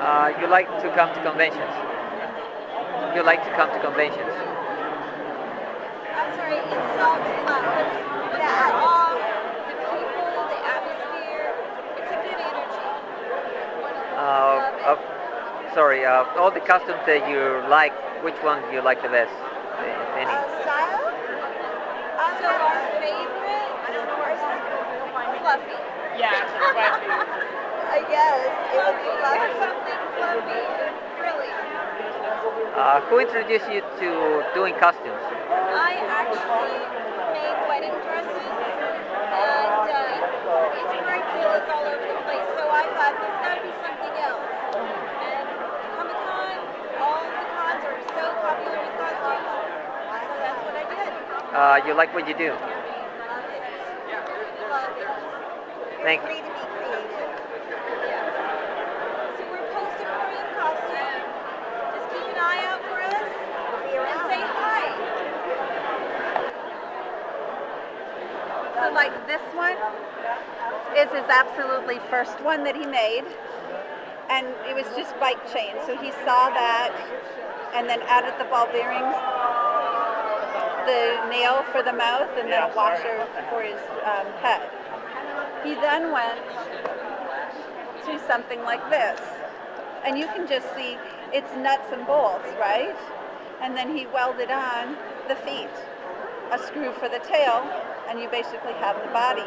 You like to come to conventions. You like to come to conventions. I'm sorry, it's so loud. The overall, the people, the atmosphere, it's a good energy. Uh, Love uh, it. sorry, all the costumes that you like, which one do you like the best, if any? Style? So our favorite are fluffy. Yeah, fluffy. I guess it would be fluffy. Something fluffy, really. Who introduced you to doing costumes? I actually made wedding dresses, and it's Bridezillas all over the place. So I thought there's got to be something else. And Comic Con, all the cons are so popular with costumes, so that's what I did. You like what you do. Love it. Love it. Thank Free to be creative. Yes. So we're Post Aquarium costume. Just keep an eye out for us and say hi. So like this one is his absolutely first one that he made, and it was just bike chain. So he saw that and then added the ball bearings, the nail for the mouth, and then a washer for his head. He then went to something like this, and you can just see it's nuts and bolts, right? And then he welded on the feet, a screw for the tail, and you basically have the body.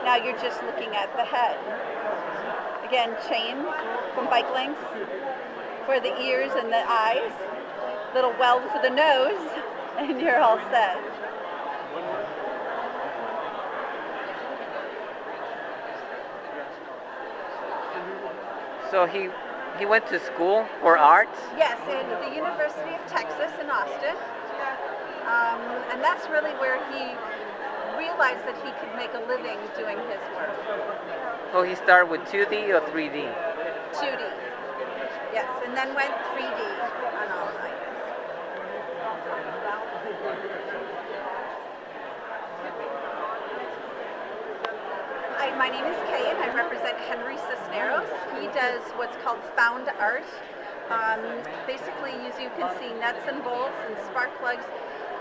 Now you're just looking at the head. Again, chain from bike lengths for the ears and the eyes, little weld for the nose, and you're all set. So he went to school for arts. Yes, in the University of Texas in Austin. And that's really where he realized that he could make a living doing his work. So he started with 2D or 3D. 2D. Yes, and then went 3D on all night. My name is Kay, and I represent Henry Cisneros. He does what's called found art. Basically, as you can see, nuts and bolts and spark plugs,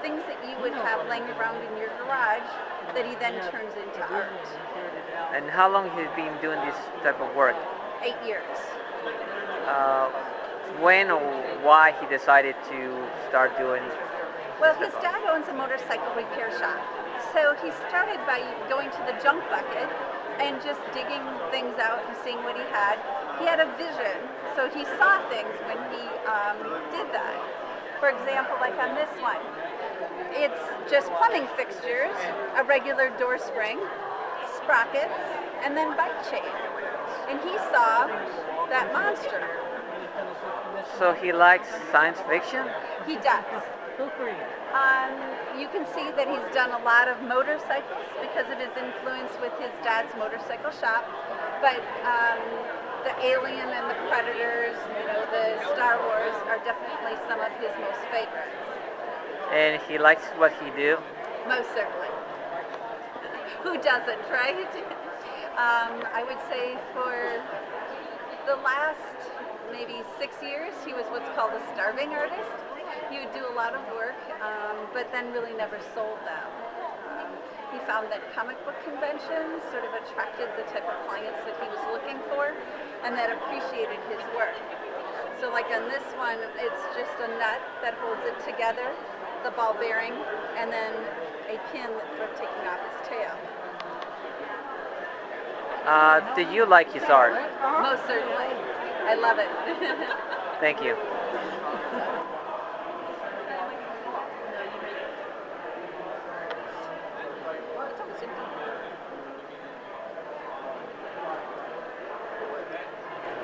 things that you would have laying around in your garage that he then turns into art. And how long has he been doing this type of work? 8 years. When or why he decided to start doing Well, this his type dad owns a motorcycle repair shop. So he started by going to the junk bucket and just digging things out and seeing what he had. He had a vision, so he saw things when he did that. For example, like on this one, it's just plumbing fixtures, a regular door spring, sprockets, and then bike chain. And he saw that monster. So he likes science fiction? He does. You can see that he's done a lot of motorcycles because of his influence with his dad's motorcycle shop. But the Alien and the Predators, the Star Wars are definitely some of his most favorites. And he likes what he do? Most certainly. Who doesn't, right? I would say for the last maybe 6 years, he was what's called a starving artist. He would do a lot of work, but then really never sold them. He found that comic book conventions sort of attracted the type of clients that he was looking for and that appreciated his work. So like on this one, it's just a nut that holds it together, the ball bearing, and then a pin for taking off his tail. Do you like his art? Most certainly. I love it. Thank you.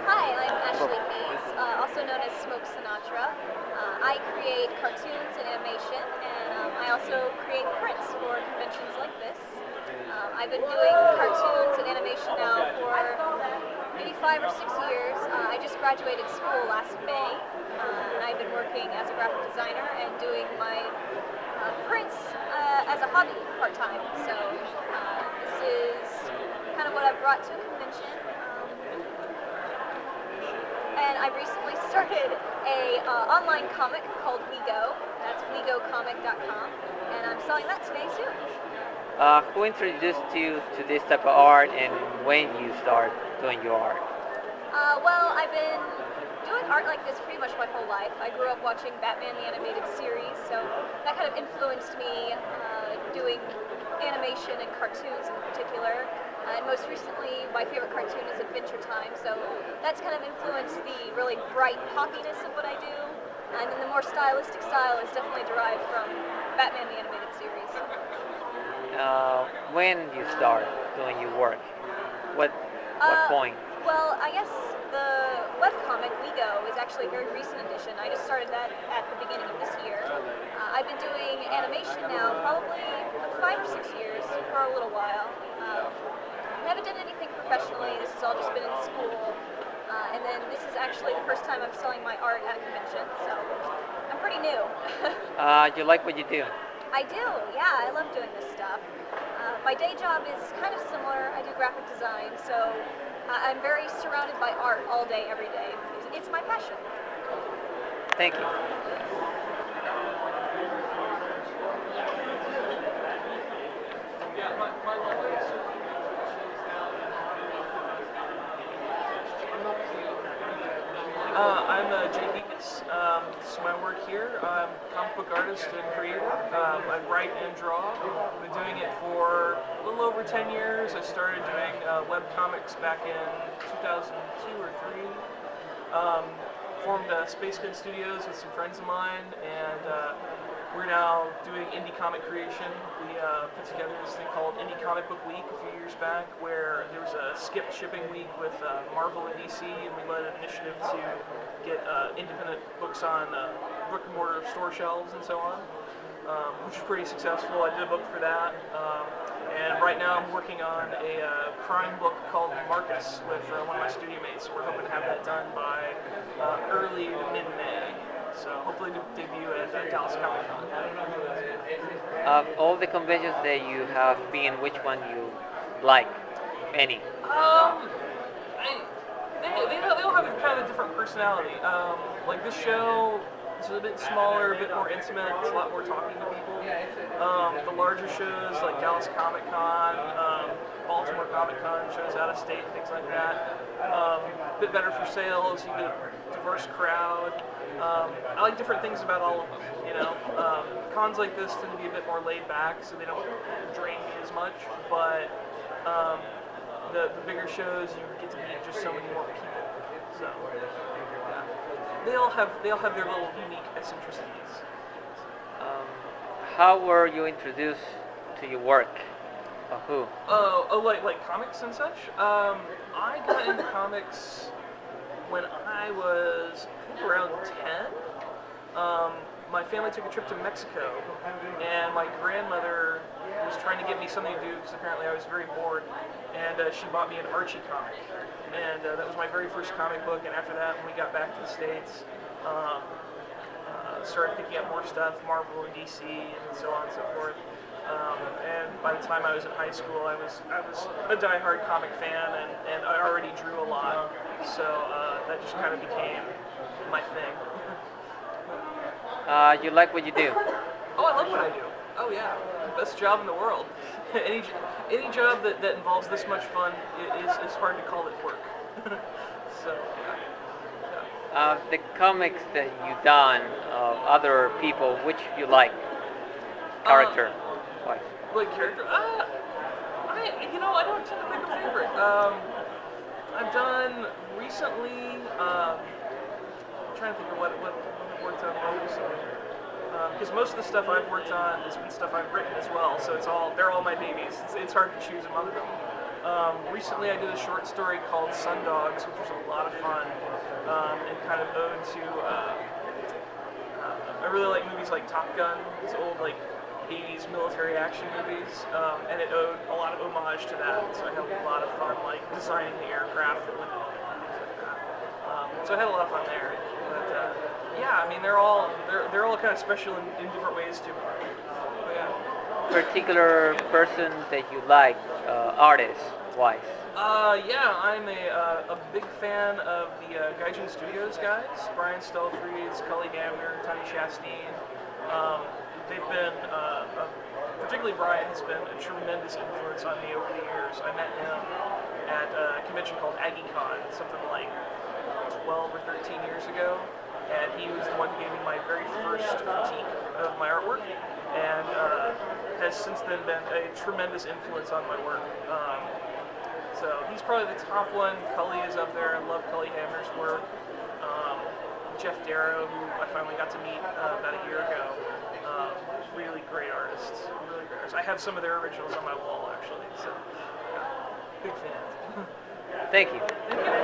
Hi, I'm Ashley Hayes, also known as Smoke Sinatra. I create cartoons and animation, and I also create prints for conventions like this. I've been doing cartoons and animation now for maybe 5 or 6 years. I just graduated school last May, and I've been working as a graphic designer and doing my prints as a hobby part-time. So this is kind of what I brought to a convention. and I recently started a online comic called WeGo. That's WeGoComic.com, and I'm selling that today too. Who introduced you to this type of art, and when you start doing your art? Well, I've been doing art like this pretty much my whole life. I grew up watching Batman the Animated Series, so that kind of influenced me doing animation and cartoons in particular. And most recently, my favorite cartoon is Adventure Time, so that's kind of influenced the really bright poppiness of what I do. And then the more stylistic style is definitely derived from Batman the Animated Series. When you start doing your work? What point? Well, I guess the webcomic WeGo is actually a very recent addition. I just started that at the beginning of this year. I've been doing animation now probably 5 or 6 years for a little while. I haven't done anything professionally. This has all just been in school. And then this is actually the first time I'm selling my art at a convention, so I'm pretty new. You like what you do? I do, yeah, I love doing this stuff. My day job is kind of similar. I do graphic design, so I'm very surrounded by art all day, every day. It's my passion. Thank you. I'm Jay Geekus. This is my work here. I'm a comic book artist and creator. I write and draw. I've been doing it for a little over 10 years. I started doing web comics back in 2002 or 3. Formed Space Gun Studios with some friends of mine, and we're now doing indie comic creation. We put together this thing called Indie Comic Book Week a few years back, where there was a skipped shipping week with Marvel and DC, and we led an initiative to get independent books on brick and mortar store shelves and so on, which was pretty successful. I did a book for that, and right now I'm working on a crime book called Marcus with one of my studio mates. We're hoping to have that done by early to mid-May. So hopefully to debut at Dallas Comic Con. Of all the conventions that you have been, which one you like? Any? They all have a kind of different personality. Like this show is a bit smaller, a bit more intimate. It's a lot more talking to people. The larger shows like Dallas Comic Con, Baltimore Comic Con, shows out of state, things like that. A bit better for sales. You get a diverse crowd. I like different things about all of them. You know, cons like this tend to be a bit more laid back, so they don't drain me as much. But the bigger shows, you get to meet just so many more people. So yeah. they all have their little unique eccentricities. How were you introduced to your work? Or who? Like comics and such. I got into comics when I was around 10. My family took a trip to Mexico, and my grandmother was trying to get me something to do because apparently I was very bored, and she bought me an Archie comic, and that was my very first comic book. And after that, when we got back to the States, started picking up more stuff, Marvel and DC, and so on and so forth. And by the time I was in high school, I was a diehard comic fan, and I already drew a lot, so that just kind of became my thing. You like what you do? Oh, I love what I do. Oh yeah, best job in the world. any job that involves this much fun is hard to call it work. So yeah. The comics that you've done of other people, which you like? Character? Why? Like character? I don't tend to pick a favorite. I've done recently. I'm trying to think of what I've worked on recently. Because most of the stuff I've worked on has been stuff I've written as well, so they're all my babies. It's hard to choose among them. Recently I did a short story called Sundogs, which was a lot of fun, and kind of ode to, I really like movies like Top Gun, these old like 80s military action movies, and it owed a lot of homage to that, so I had a lot of fun like designing the aircraft that went on and things like that. So I had a lot of fun there. But yeah, I mean they're all kind of special in different ways too. But yeah. Particular person that you like, artist wise? Yeah, I'm a big fan of the Gaijin Studios guys, Brian Stelfreeze, Cully Hamner, Tony Chastain. They've been, particularly Brian, has been a tremendous influence on me over the years. I met him at a convention called AggieCon, something like 12 or 13 years ago, and he was the one who gave me my very first critique of my artwork, and has since then been a tremendous influence on my work. So he's probably the top one. Cully is up there. I love Cully Hamner's work. Jeff Darrow, who I finally got to meet about a year ago. Really great artists. Really great artists. I have some of their originals on my wall, actually. So, yeah, big fan. Thank you. Thank you.